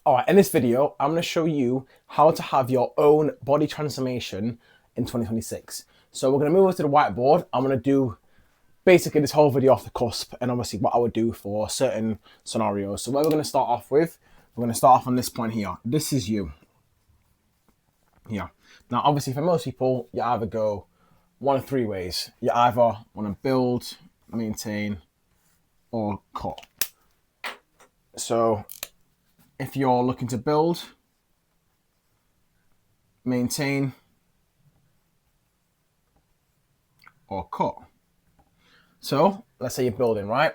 All right, in this video, I'm going to show you how to have your own body transformation in 2026. So we're going to move over to the whiteboard. I'm going to do basically this whole video off the cusp and obviously what I would do for certain scenarios. So what we're going to start off with, we're going to start off on this point here. This is you. Here. Now, obviously for most people, you either go one of three ways. You either want to build, maintain, or cut. So if you're looking to build, maintain, or cut. So let's say you're building, right?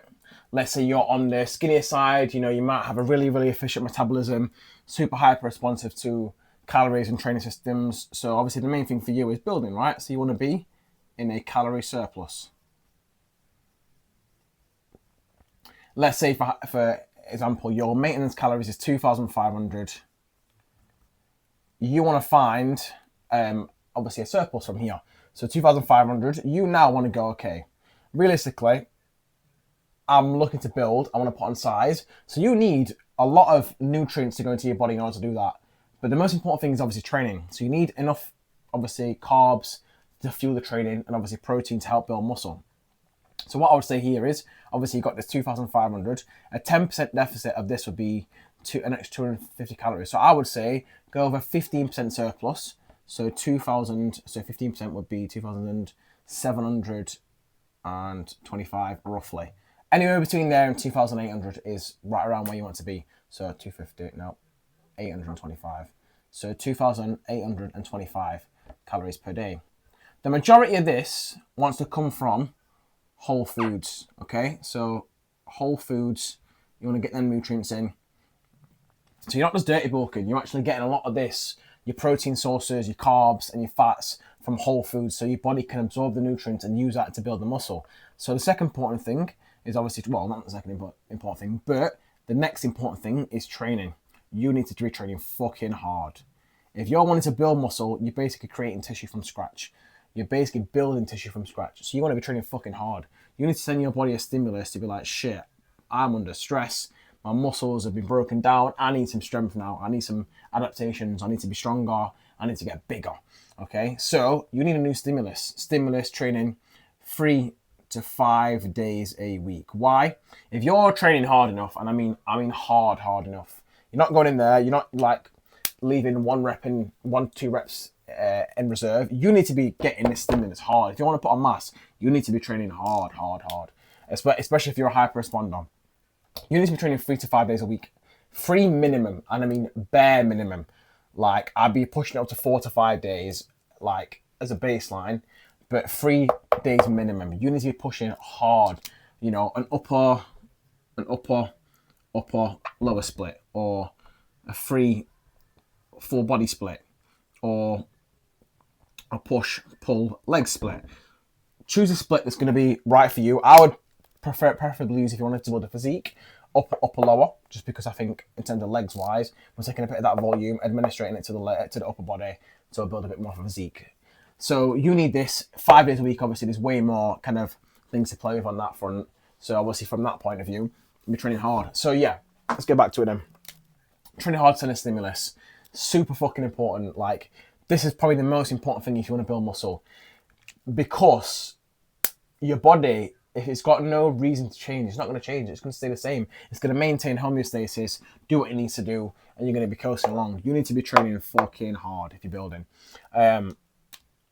Let's say you're on the skinnier side, you might have a really, really efficient metabolism, super hyper responsive to calories and training systems. So obviously the main thing for you is building, right? So you want to be in a calorie surplus. Let's say for example, your maintenance calories is 2,500. You want to find obviously a surplus from here. So 2,500, you now want to go, okay, realistically, I'm looking to build, I want to put on size. So you need a lot of nutrients to go into your body in order to do that. But the most important thing is obviously training. So you need enough, obviously, carbs to fuel the training and obviously protein to help build muscle. So what I would say here is, obviously you've got this 2,500, a 10% deficit of this would be an extra 250 calories. So I would say go over 15% surplus. So 2,000, so 15% would be 2,725 roughly. Anywhere between there and 2,800 is right around where you want to be. So 250, no, 825. So 2,825 calories per day. The majority of this wants to come from whole foods, okay? So whole foods, you want to get them nutrients in. So you're not just dirty bulking, you're actually getting a lot of this, your protein sources, your carbs and your fats from whole foods, so your body can absorb the nutrients and use that to build the muscle. So the second important thing is obviously, well, not the second important thing, but the next important thing is training. You need to be training fucking hard. If you're wanting to build muscle, you're basically creating tissue from scratch. You're basically building tissue from scratch. So you want to be training fucking hard. You need to send your body a stimulus to be like, shit, I'm under stress. My muscles have been broken down. I need some strength now. I need some adaptations. I need to be stronger. I need to get bigger. Okay, so you need a new stimulus. Stimulus training 3 to 5 days a week. Why? If you're training hard enough, and I mean hard enough, you're not going in there, you're not like leaving 2 reps in reserve. You need to be getting this stimulus hard. If you want to put on mass, you need to be training hard. Especially if you're a hyper responder. You need to be training 3 to 5 days a week. 3 minimum, and I mean bare minimum. Like I'd be pushing it up to 4 to 5 days, like as a baseline, but 3 days minimum. You need to be pushing hard. An upper, lower split, or a free full body split, or a push, pull, leg split. Choose a split that's going to be right for you. I would preferably use, if you wanted to build a physique, upper, lower, just because I think in terms of legs wise, we're taking a bit of that volume, administrating it to the upper body to build a bit more of a physique. So you need this 5 days a week. Obviously, there's way more kind of things to play with on that front. So obviously, from that point of view, you're training hard. So yeah, let's get back to it then. Training hard, send a stimulus. Super fucking important. Like, this is probably the most important thing if you want to build muscle, because your body, if it's got no reason to change, it's not going to change. It's going to stay the same. It's going to maintain homeostasis, do what it needs to do, and you're going to be coasting along. You need to be training fucking hard if you're building. And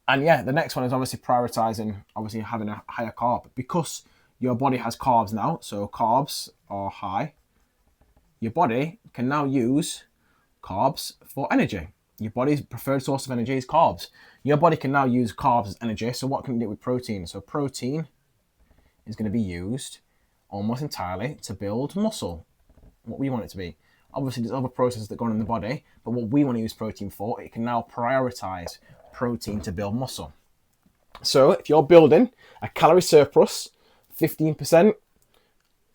yeah, the next one is obviously prioritizing, obviously having a higher carb, because your body has carbs now. So carbs are high. Your body can now use carbs for energy. Your body's preferred source of energy is carbs. Your body can now use carbs as energy. So what can it do with protein? So protein is going to be used almost entirely to build muscle, what we want it to be. Obviously, there's other processes that go on in the body, but what we want to use protein for, it can now prioritize protein to build muscle. So if you're building a calorie surplus, 15%,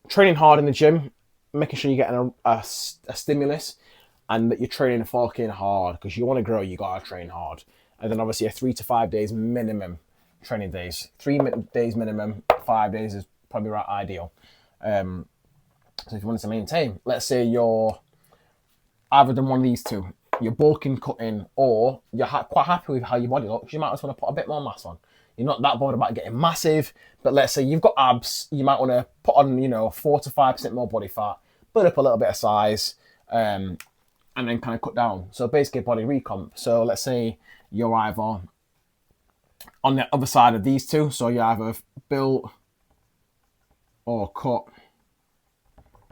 training hard in the gym, making sure you're getting a stimulus, and that you're training fucking hard, because you want to grow, you got to train hard. And then obviously a 3 to 5 days minimum training days. 3 days minimum, 5 days is probably right ideal. So if you want to maintain, let's say you're either than one of these two. You're bulking, cutting, or you're quite happy with how your body looks. You might just want to put a bit more mass on. You're not that bothered about getting massive, but let's say you've got abs, you might want to put on, 4 to 5% more body fat, build up a little bit of size, and then kind of cut down. So basically body recomp. So let's say you're either on the other side of these two. So you either build or cut.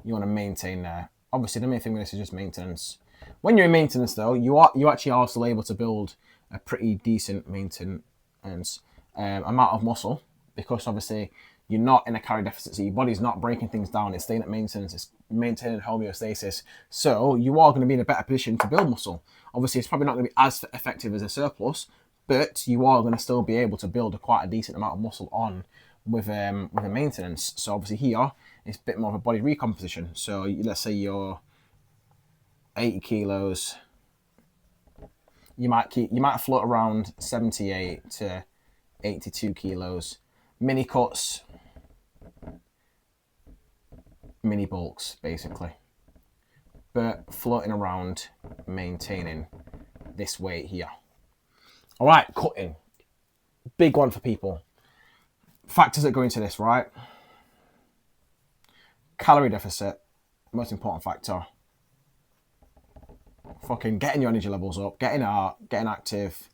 You want to maintain there. Obviously, the main thing with this is just maintenance. When you're in maintenance, though, you actually are still able to build a pretty decent maintenance amount of muscle, because obviously you're not in a calorie deficit, so your body's not breaking things down. It's staying at maintenance. It's maintaining homeostasis. So you are going to be in a better position to build muscle. Obviously, it's probably not going to be as effective as a surplus, but you are going to still be able to build quite a decent amount of muscle on with a maintenance. So obviously here it's a bit more of a body recomposition. So let's say you're 80 kilos, you might float around 78 to 82 kilos, mini cuts, mini bulks basically, but floating around maintaining this weight here. All right, cutting, big one for people. Factors that go into this, right? Calorie deficit, most important factor. Fucking getting your energy levels up, getting out, getting active.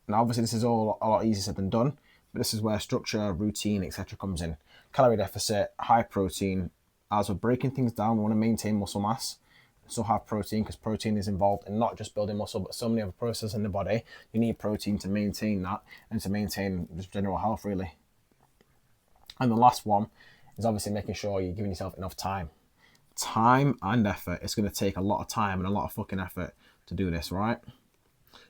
Now, obviously, this is all a lot easier said than done, but this is where structure, routine, etc. comes in. Calorie deficit, high protein. As we're breaking things down, we want to maintain muscle mass. So have protein, because protein is involved in not just building muscle, but so many other processes in the body. You need protein to maintain that and to maintain just general health, really. And the last one is obviously making sure you're giving yourself enough time. Time and effort. It's going to take a lot of time and a lot of fucking effort to do this, right?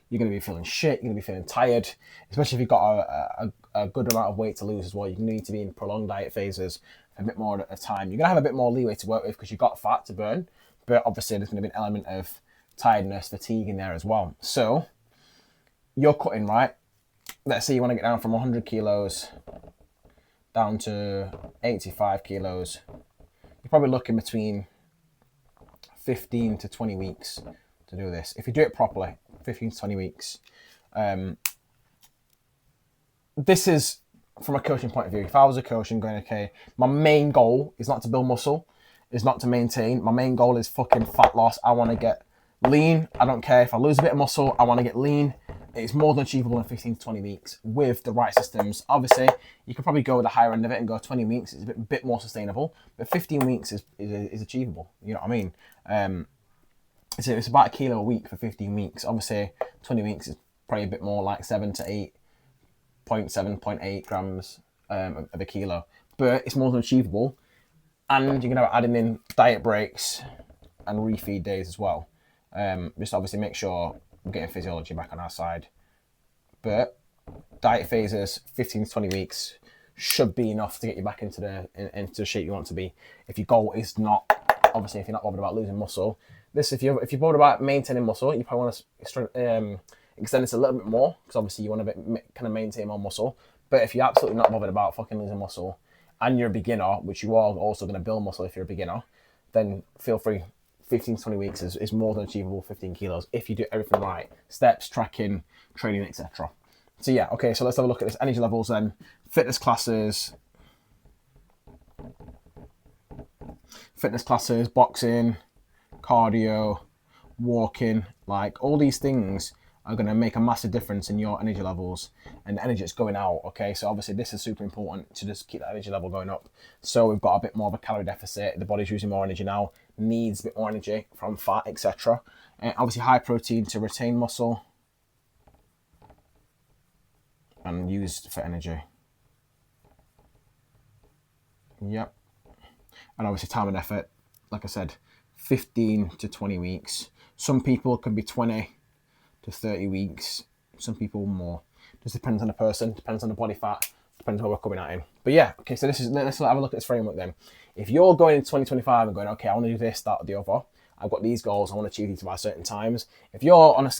You're going to be feeling shit. You're going to be feeling tired, especially if you've got a good amount of weight to lose as well. You need to be in prolonged diet phases a bit more at a time. You're going to have a bit more leeway to work with because you've got fat to burn, but obviously there's going to be an element of tiredness, fatigue in there as well. So you're cutting, right? Let's say you want to get down from 100 kilos down to 85 kilos. You're probably looking between 15 to 20 weeks to do this. If you do it properly, 15 to 20 weeks. This is from a coaching point of view. If I was a coach and going, okay, my main goal is not to build muscle, is not to maintain. My main goal is fucking fat loss. I want to get lean. I don't care if I lose a bit of muscle. I want to get lean. It's more than achievable in 15 to 20 weeks with the right systems. Obviously, you could probably go with the higher end of it and go 20 weeks. It's a bit more sustainable, but 15 weeks is achievable. You know what I mean? It's about a kilo a week for 15 weeks. Obviously, 20 weeks is probably a bit more like 7 to 8.8 grams of a kilo, but it's more than achievable. And you're going to add in diet breaks and refeed days as well. Just obviously make sure we're getting physiology back on our side. But diet phases, 15 to 20 weeks, should be enough to get you back into the shape you want to be. If your goal is not, obviously, if you're not bothered about losing muscle, if you're bothered about maintaining muscle, you probably want to extend this a little bit more, because obviously you want to kind of maintain more muscle. But if you're absolutely not bothered about fucking losing muscle, and you're a beginner, which you are also going to build muscle if you're a beginner, then feel free. 15 to 20 weeks is more than achievable, 15 kilos, if you do everything right. Steps, tracking, training, etc. So yeah, okay, so let's have a look at this. Energy levels then. Fitness classes, boxing, cardio, walking, like all these things are going to make a massive difference in your energy levels and the energy that's going out, okay? So obviously this is super important to just keep that energy level going up. So we've got a bit more of a calorie deficit. The body's using more energy now, needs a bit more energy from fat, etc. Obviously high protein to retain muscle and used for energy. Yep. And obviously time and effort, like I said, 15 to 20 weeks. Some people can be 20 to 30 weeks. Some people more. Just depends on the person, depends on the body fat, depends on how we're coming at him. But yeah, okay, so let's have a look at this framework then. If you're going into 2025 and going, okay, I want to do this, that, or the other, I've got these goals, I want to achieve these by certain times. If you're on a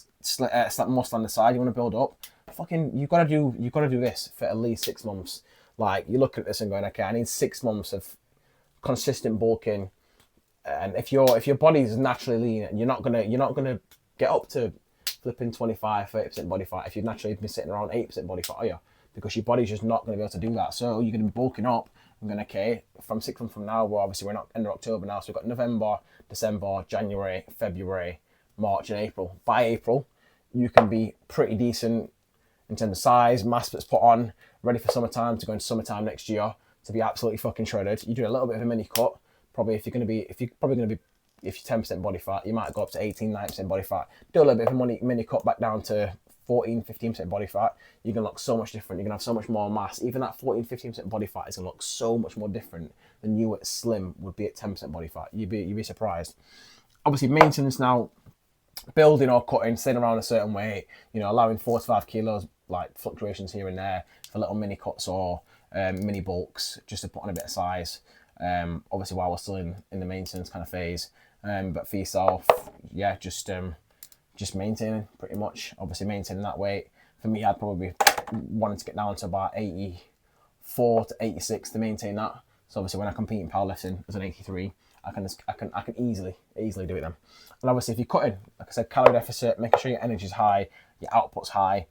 more standard side, you want to build up, fucking, you've got to do this for at least 6 months. Like, you look at this and going, okay, I need 6 months of consistent bulking, And if your body is naturally lean, and you're not gonna get up to flipping 25-30% body fat if you've naturally been sitting around 8% body fat, are you? Because your body's just not going to be able to do that. So you're going to be bulking up. I'm going to, okay, from 6 months from now, well, obviously we're not end of October now, so we've got November, December, January, February, March, and April. By April, you can be pretty decent in terms of size, mass that's put on, ready for summertime, to go into summertime next year, to be absolutely fucking shredded. You do a little bit of a mini cut. Probably if you're 10% body fat, you might go up to 18-9% body fat. Do a little bit of a mini cut back down to 14-15% body fat. You're going to look so much different. You're going to have so much more mass. Even that 14-15% body fat is going to look so much more different than you at slim would be at 10% body fat. You'd be surprised. Obviously, maintenance now, building or cutting, staying around a certain weight, allowing 4 to 5 kilos, like fluctuations here and there for little mini cuts or mini bulks, just to put on a bit of size. Obviously, while we're still in the maintenance kind of phase. But for yourself, yeah, just maintaining pretty much. Obviously, maintaining that weight. For me, I'd probably wanting to get down to about 84 to 86 to maintain that. So obviously, when I compete in powerlifting as an 83, I can easily do it then. And obviously, if you're cutting, like I said, calorie deficit, making sure your energy's high, your output's high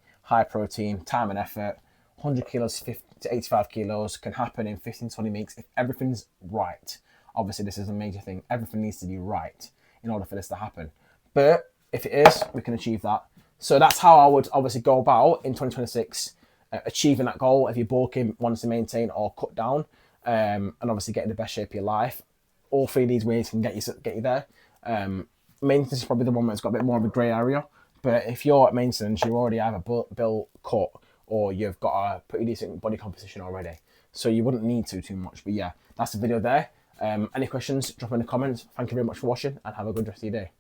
protein, time and effort. 100 kilos, 50 to 85 kilos can happen in 15-20 weeks if everything's right. Obviously, this is a major thing. Everything needs to be right in order for this to happen. But if it is, we can achieve that. So that's how I would obviously go about in 2026 achieving that goal. If you're bulking, wanting to maintain or cut down, and obviously getting the best shape of your life. All three of these ways can get you there. Maintenance is probably the one that's got a bit more of a grey area. But if you're at maintenance, you already have a built cut, or you've got a pretty decent body composition already. So you wouldn't need to too much. But yeah, that's the video there. Any questions, drop in the comments. Thank you very much for watching, and have a good rest of your day.